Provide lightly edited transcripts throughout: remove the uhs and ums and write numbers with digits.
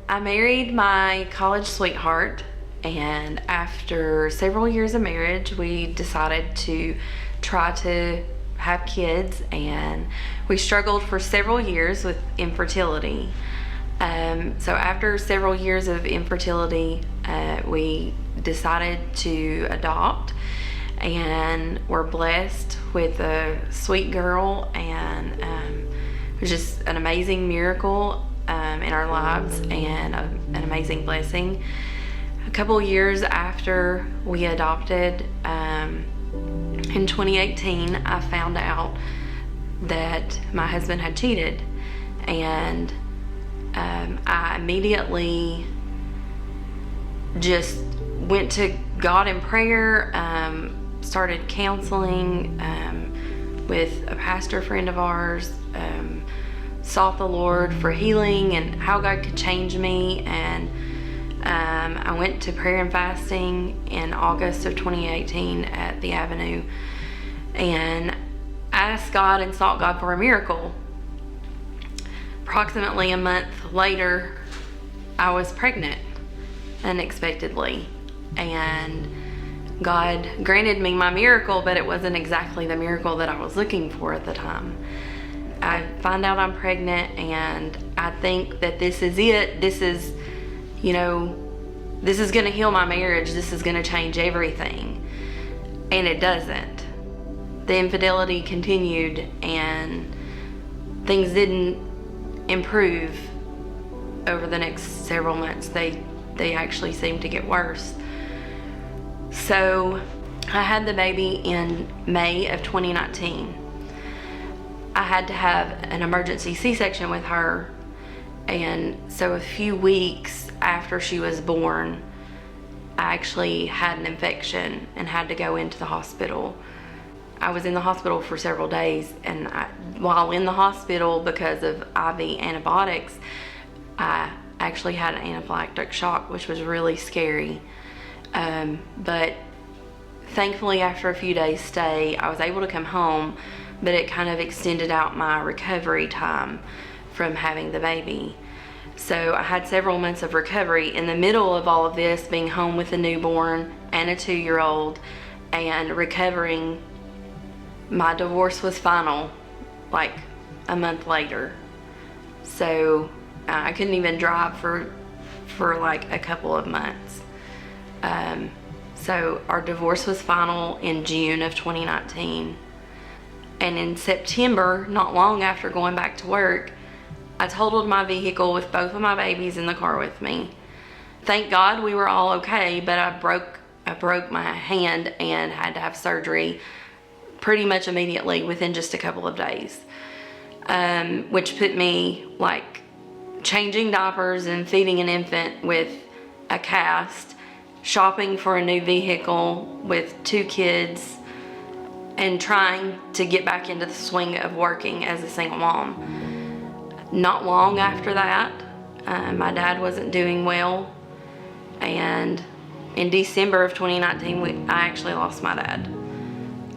I married my college sweetheart, and after several years of marriage, we decided to try to have kids, and we struggled for several years with infertility. So after several years of infertility, we decided to adopt, and we're blessed with a sweet girl, and it was just an amazing miracle in our lives, and an amazing blessing. A couple years after we adopted, in 2018, I found out that my husband had cheated, and I immediately just went to God in prayer, started counseling with a pastor friend of ours, sought the Lord for healing and how God could change me, and I went to prayer and fasting in August of 2018 at the Avenue and asked God and sought God for a miracle. Approximately a month later, I was pregnant unexpectedly, and God granted me my miracle, but it wasn't exactly the miracle that I was looking for at the time. I find out I'm pregnant, and I think that this is it. This is going to heal my marriage. This is going to change everything. And it doesn't. The infidelity continued, and things didn't improve over the next several months. They actually seemed to get worse. So I had the baby in May of 2019. I had to have an emergency C-section with her, and so a few weeks after she was born, I actually had an infection and had to go into the hospital. I was in the hospital for several days, and while in the hospital, because of IV antibiotics, I actually had an anaphylactic shock, which was really scary. But thankfully, after a few days stay, I was able to come home, but it kind of extended out my recovery time from having the baby. So I had several months of recovery in the middle of all of this, being home with a newborn and a 2-year-old and recovering. My divorce was final like a month later. So I couldn't even drive for like a couple of months. So our divorce was final in June of 2019. And in September, not long after going back to work, I totaled my vehicle with both of my babies in the car with me. Thank God we were all okay, but I broke my hand and had to have surgery pretty much immediately within just a couple of days, which put me like changing diapers and feeding an infant with a cast, shopping for a new vehicle with 2 kids, and trying to get back into the swing of working as a single mom. Not long after that, my dad wasn't doing well, and in December of 2019, I actually lost my dad.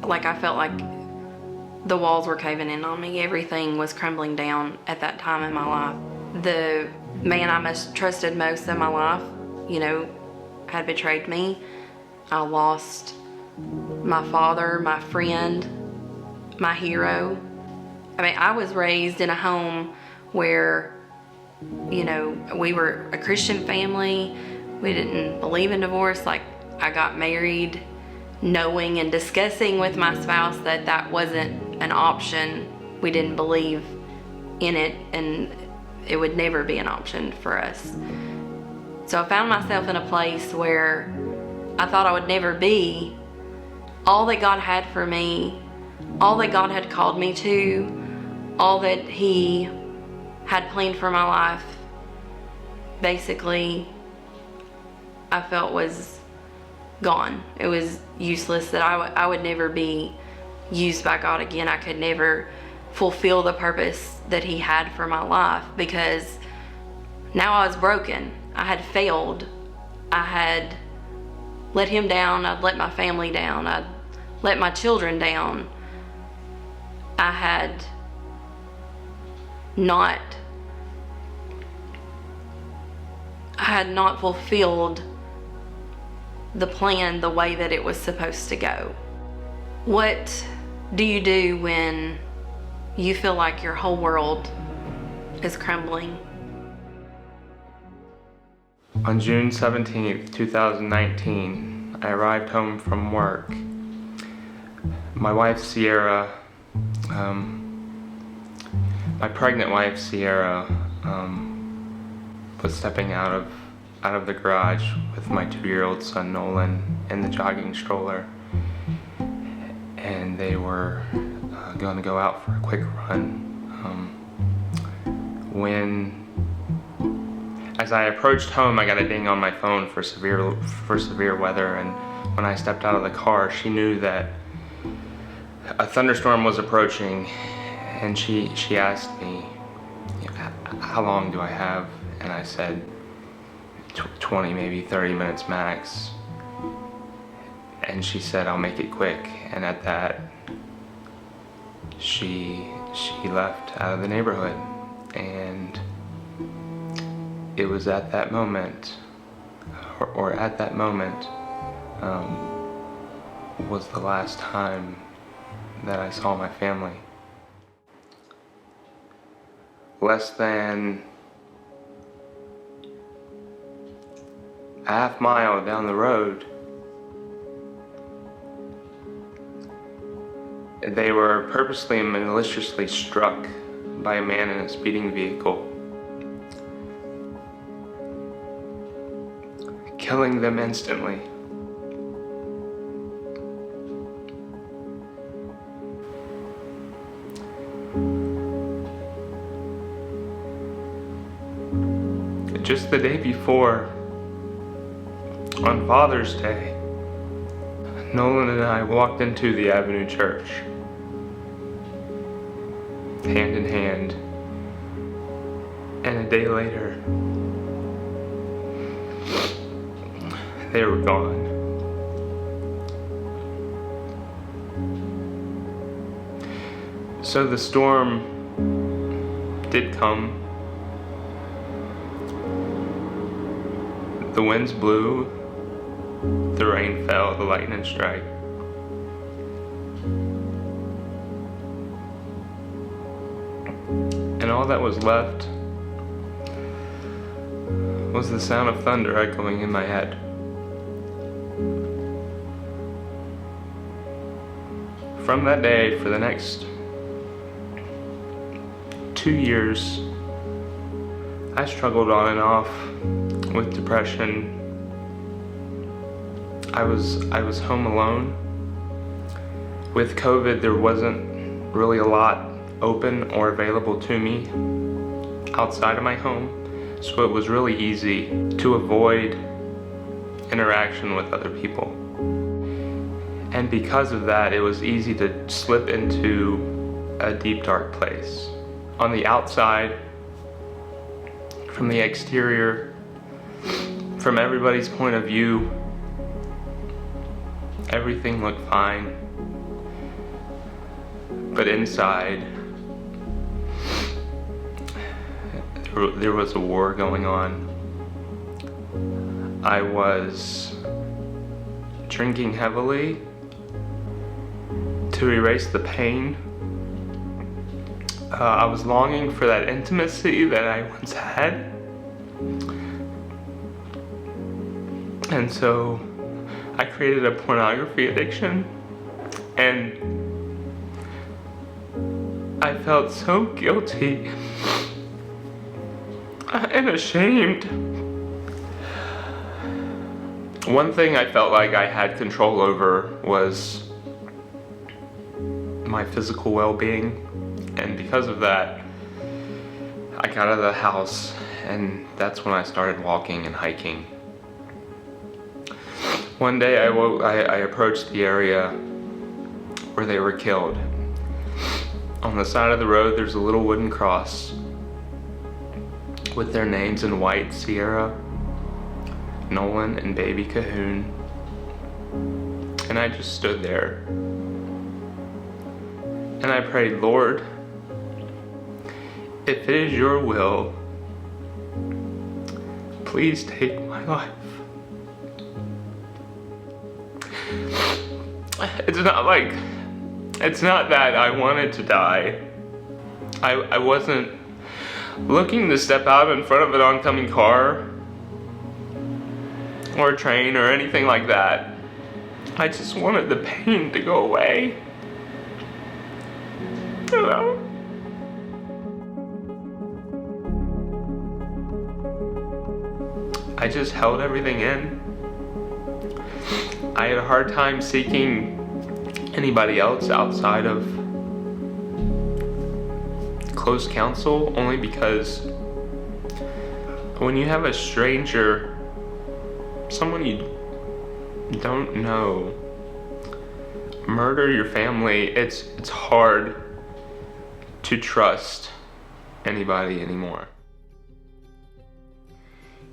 Like, I felt like the walls were caving in on me. Everything was crumbling down at that time in my life. The man I trusted most of my life, had betrayed me. I lost my father, my friend, my hero. I mean, I was raised in a home where, we were a Christian family. We didn't believe in divorce. Like, I got married knowing and discussing with my spouse that wasn't an option. We didn't believe in it, and it would never be an option for us. So I found myself in a place where I thought I would never be all that God had for me, all that God had called me to, all that He had planned for my life. Basically, I felt was gone. It was useless, that I would never be used by God again. I could never fulfill the purpose that He had for my life, because now I was broken. I had failed. I had let Him down. I'd let my family down. I'd let my children down. I had not had not fulfilled the plan the way that it was supposed to go. What do you do when you feel like your whole world is crumbling? On June 17th, 2019, I arrived home from work. My wife, Sierra, my pregnant wife, Sierra, was stepping out of the garage with my 2-year-old son, Nolan, in the jogging stroller. And they were going to go out for a quick run. As I approached home, I got a ding on my phone for severe weather, and when I stepped out of the car, she knew that a thunderstorm was approaching, and she asked me, how long do I have? And I said 20, maybe 30 minutes max. And she said, I'll make it quick. And at that, she left out of the neighborhood. And it was at that moment, or at that moment, was the last time that I saw my family. Less than a half mile down the road, they were purposely and maliciously struck by a man in a speeding vehicle, killing them instantly. Just the day before, on Father's Day, Nolan and I walked into the Avenue Church, hand in hand, and a day later, they were gone. So the storm did come. The winds blew, the rain fell, the lightning struck. And all that was left was the sound of thunder echoing in my head. From that day, for the next 2 years, I struggled on and off with depression. I was home alone. With COVID, there wasn't really a lot open or available to me outside of my home, so it was really easy to avoid interaction with other people. And because of that, it was easy to slip into a deep, dark place. On the outside, from the exterior, from everybody's point of view, everything looked fine. But inside, there was a war going on. I was drinking heavily to erase the pain. I was longing for that intimacy that I once had. And so I created a pornography addiction, and I felt so guilty and ashamed. One thing I felt like I had control over was my physical well-being, and because of that, I got out of the house, and that's when I started walking and hiking. One day I approached the area where they were killed. On the side of the road, there's a little wooden cross with their names in white: Sierra, Nolan, and baby Cahoon. And I just stood there and I prayed, Lord, if it is your will, please take my life. It's not that I wanted to die. I wasn't looking to step out in front of an oncoming car or a train or anything like that. I just wanted the pain to go away. You know? I just held everything in. I had a hard time seeking anybody else outside of close counsel, only because when you have a stranger, someone you don't know, murder your family, it's hard to trust anybody anymore.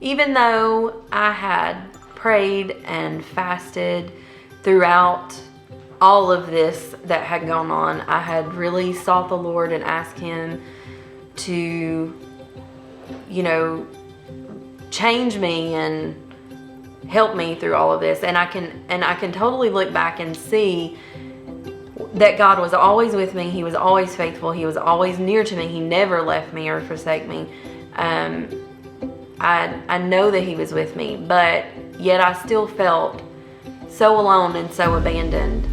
Even though I had prayed and fasted throughout all of this that had gone on, I had really sought the Lord and asked Him to, change me and help me through all of this. And I can totally look back and see that God was always with me. He was always faithful. He was always near to me. He never left me or forsake me. I know that He was with me, but yet I still felt so alone and so abandoned.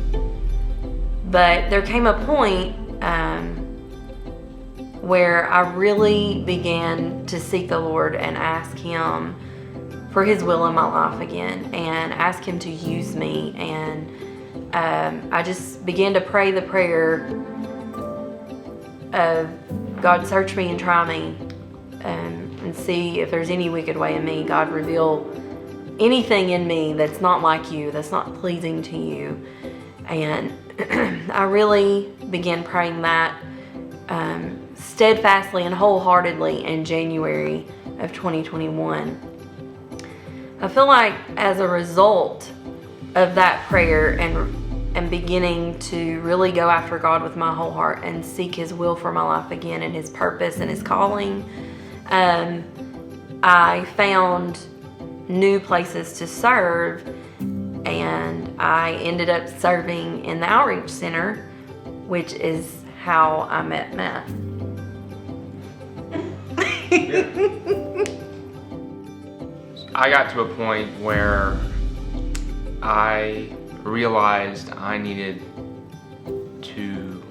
But there came a point where I really began to seek the Lord and ask Him for His will in my life again, and ask Him to use me. And I just began to pray the prayer of, God, search me and try me, and see if there's any wicked way in me. God, reveal anything in me that's not like You, that's not pleasing to You. And I really began praying that steadfastly and wholeheartedly in January of 2021. I feel like as a result of that prayer and beginning to really go after God with my whole heart and seek His will for my life again, and His purpose and His calling, I found new places to serve, and I ended up serving in the outreach center, which is how I met Matt. I got to a point where I realized I needed to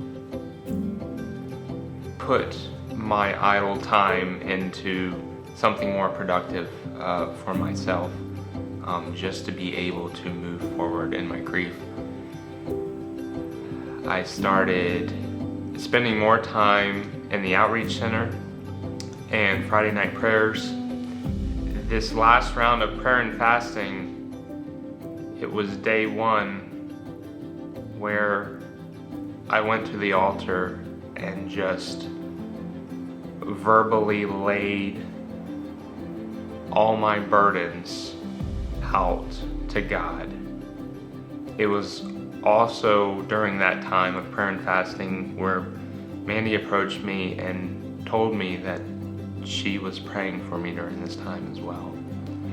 put my idle time into something more productive for myself, just to be able to move forward in my grief. I started spending more time in the outreach center and Friday night prayers. This last round of prayer and fasting, it was day one where I went to the altar and just verbally laid all my burdens out to God. It was also during that time of prayer and fasting where Mandi approached me and told me that she was praying for me during this time as well,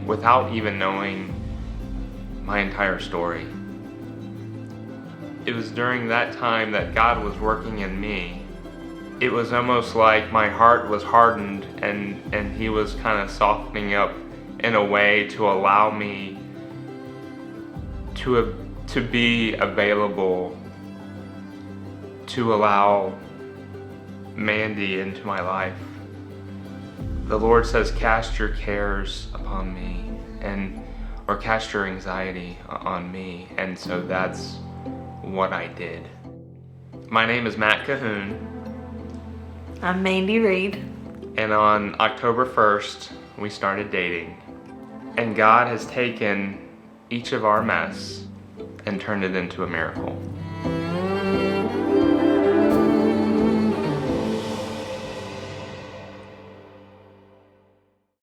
without even knowing my entire story. It was during that time that God was working in me. It was almost like my heart was hardened and He was kind of softening up in a way to allow me to be available, to allow Mandi into my life. The Lord says, cast your cares upon me, or cast your anxiety on me. And so that's what I did. My name is Matt Cahoon. I'm Mandi Reed. And on October 1st, we started dating. And God has taken each of our mess and turned it into a miracle.